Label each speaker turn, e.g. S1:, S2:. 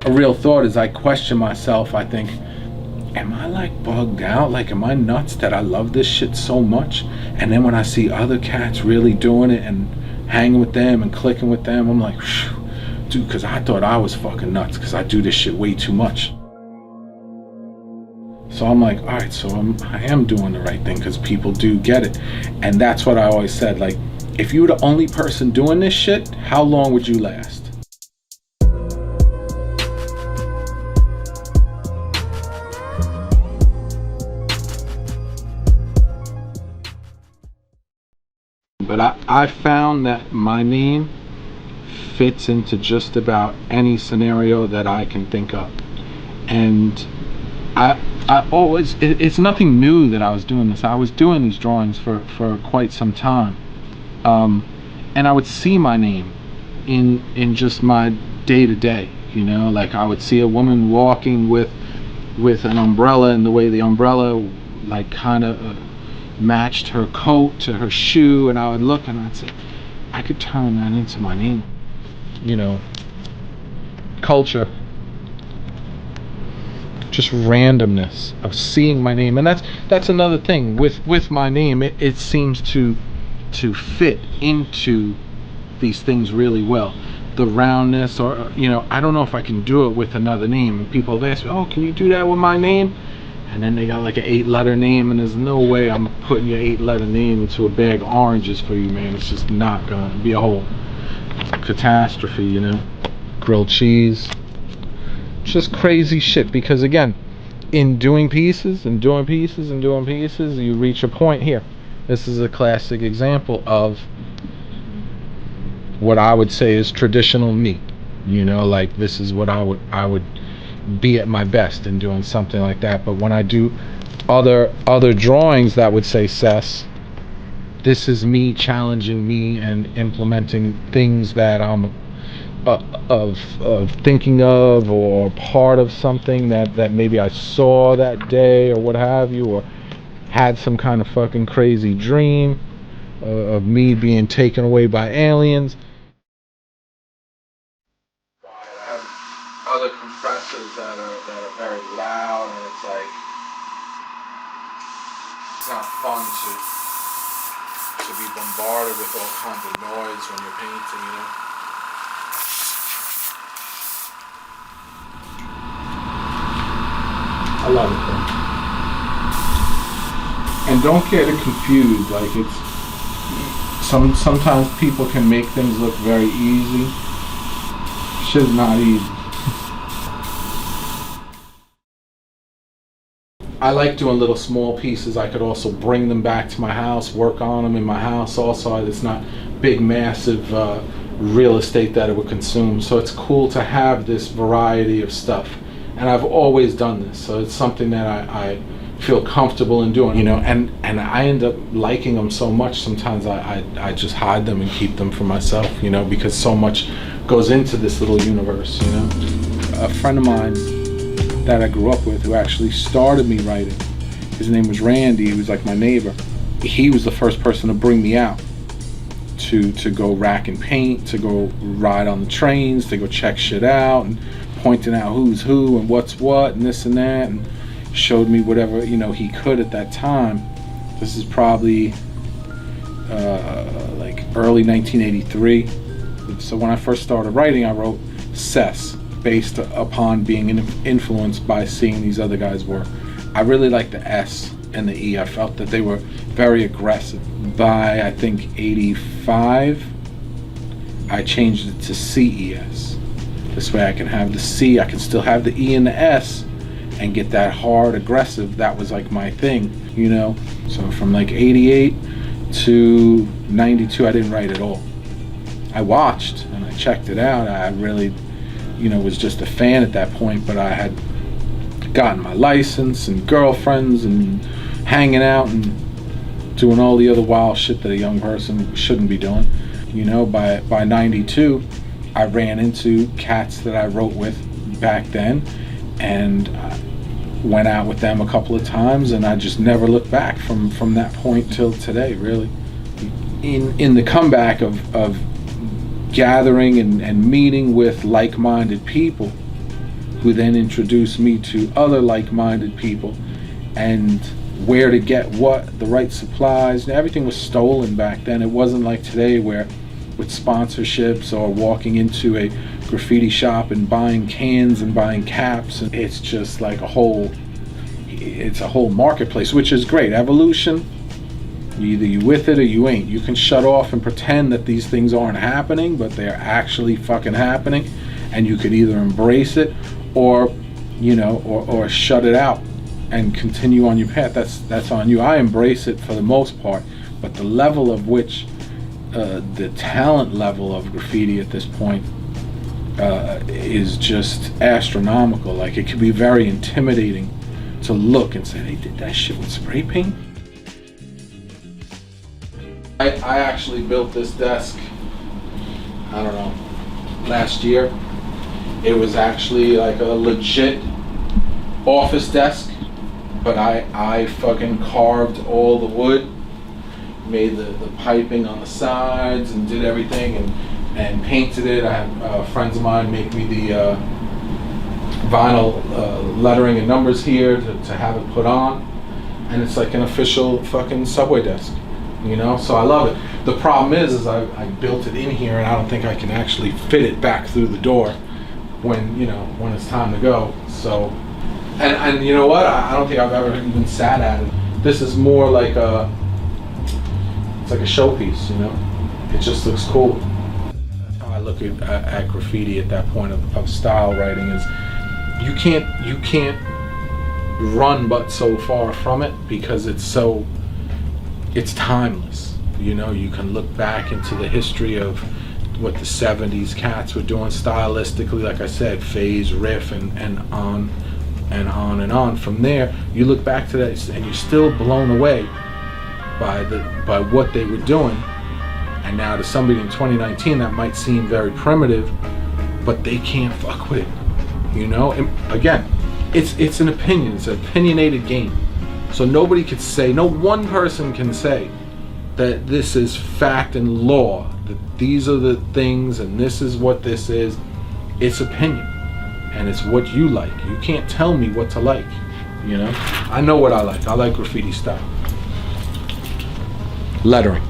S1: a real thought is I question myself. I think, am I like bugged out? Like, am I nuts that I love this shit so much? And then when I see other cats really doing it and hanging with them and clicking with them, I'm like, dude, because I thought I was fucking nuts because I do this shit way too much. So I'm like, all right, so I am doing the right thing because people do get it. And that's what I always said, like, if you were the only person doing this shit, how long would you last? But I found that my name fits into just about any scenario that I can think of. And I always, it's nothing new that I was doing this. I was doing these drawings for quite some time. And I would see my name in just my day-to-day, you know, like I would see a woman walking with an umbrella, and the way the umbrella like kind of matched her coat to her shoe, and I would look and I'd say, I could turn that into my name, you know. Culture, just randomness of seeing my name. And that's another thing with my name. It seems to fit into these things really well. The roundness, or you know, I don't know if I can do it with another name. And people have asked me, oh, can you do that with my name? And then they got like an 8-letter name, and there's no way I'm putting your 8-letter name into a bag of oranges for you, man. It's just not gonna be a whole catastrophe, you know. Grilled cheese, just crazy shit. Because again, in doing pieces and doing pieces and doing pieces, you reach a point here. This is a classic example of what I would say is traditional me, you know, like this is what I would be at my best in doing something like that. But when I do other drawings that would say Cess, this is me challenging me and implementing things that I'm of thinking of, or part of something that maybe I saw that day or what have you, or had some kind of fucking crazy dream of me being taken away by aliens. I have other compressors that are very loud, and it's like, it's not fun to be bombarded with all kinds of noise when you're painting, you know. I love it though. And don't get it confused, like it's sometimes people can make things look very easy. Shit's not easy. I like doing little small pieces. I could also bring them back to my house, work on them in my house. Also, it's not big, massive real estate that it would consume. So it's cool to have this variety of stuff. And I've always done this, so it's something that I feel comfortable in doing, you know. And I end up liking them so much. Sometimes I just hide them and keep them for myself, you know, because so much goes into this little universe, you know. A friend of mine that I grew up with, who actually started me writing, his name was Randy. He was like my neighbor. He was the first person to bring me out to go rack and paint, to go ride on the trains, to go check shit out, and pointing out who's who and what's what and this and that, and showed me whatever, you know, he could at that time. This is probably like early 1983. So when I first started writing, I wrote Cess, based upon being influenced by seeing these other guys' work. I really liked the S and the E. I felt that they were very aggressive. By I think 85, I changed it to CES. This way I can have the C, I can still have the E and the S, and get that hard aggressive. That was like my thing, you know. So from like 88 to 92, I didn't write at all. I watched and I checked it out. I really, you know, was just a fan at that point, but I had gotten my license and girlfriends and hanging out and doing all the other wild shit that a young person shouldn't be doing. You know, by 92, I ran into cats that I wrote with back then, and went out with them a couple of times, and I just never looked back from that point till today, really. In the comeback of gathering and meeting with like-minded people, who then introduced me to other like-minded people, and where to get what, the right supplies. Everything was stolen back then. It wasn't like today where with sponsorships or walking into a graffiti shop and buying cans and buying caps, and it's just like it's a whole marketplace, which is great. Evolution, either you with it or you ain't. You can shut off and pretend that these things aren't happening, but they're actually fucking happening, and you could either embrace it or, you know, or shut it out and continue on your path. That's on you. I embrace it for the most part, but the level of which the talent level of graffiti at this point is just astronomical. Like, it can be very intimidating to look and say, they did that shit with spray paint. I actually built this desk, I don't know, last year. It was actually like a legit office desk, but I fucking carved all the wood, made the piping on the sides, and did everything, and painted it. I had friends of mine make me the vinyl lettering and numbers here to have it put on, and it's like an official fucking Subway desk, you know. So I love it. The problem is I built it in here, and I don't think I can actually fit it back through the door when, you know, when it's time to go. So, and you know what? I don't think I've ever even sat at it. This is more like it's like a showpiece, you know. It just looks cool. That's how I look at graffiti at that point of style writing. Is you can't run but so far from it, because it's timeless. You know, you can look back into the history of what the 70s cats were doing stylistically, like I said, phase, riff, and on and on and on. From there, you look back to that and you're still blown away by what they were doing. And now to somebody in 2019, that might seem very primitive, but they can't fuck with it. You know, and again, it's an opinion. It's an opinionated game. So nobody could say, no one person can say that this is fact and law, that these are the things and this is what this is. It's opinion, and it's what you like. You can't tell me what to like, you know. I know what I like. I like graffiti style. Lettering.